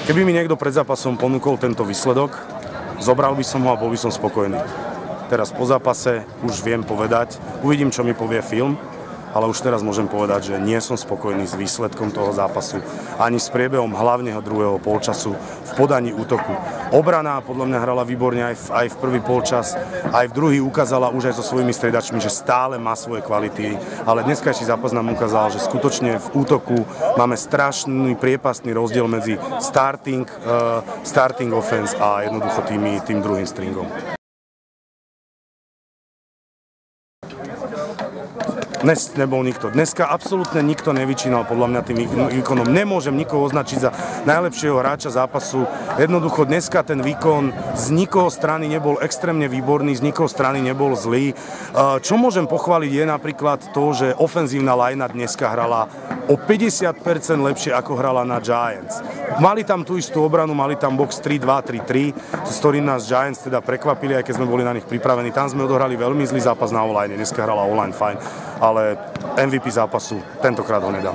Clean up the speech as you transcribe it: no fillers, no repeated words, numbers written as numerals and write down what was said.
Keby mi niekto pred zápasom ponúkol tento výsledok, zobral by som ho a bol by som spokojný. Teraz po zápase už viem povedať, uvidím, čo mi povie film, ale už teraz môžem povedať, že nie som spokojný s výsledkom toho zápasu, ani s priebehom hlavného druhého polčasu v podaní útoku. Obrana podľa mňa hrala výborne aj v prvý polčas, aj v druhý ukázala už aj so svojimi striedačmi, že stále má svoje kvality, ale dneskajší zápas nám ukázal, že skutočne v útoku máme strašný priepastný rozdiel medzi starting offense a jednoducho tým druhým stringom. Dnes nebol nikto. Dneska absolútne nikto nevyčínal podľa mňa tým výkonom. Nemôžem nikoho označiť za najlepšieho hráča zápasu. Jednoducho dneska ten výkon z nikoho strany nebol extrémne výborný, z nikoho strany nebol zlý. Čo môžem pochváliť je napríklad to, že ofenzívna lajna dneska hrala o 50% lepšie ako hrala na Giants. Mali tam tú istú obranu, mali tam box 3-2, 3-3, s ktorým nás Giants teda prekvapili, aj keď sme boli na nich pripravení. Tam sme odohrali veľmi zlý zápas na O-line, dneska hrala O-line fajn, ale MVP zápasu tentokrát ho nedám.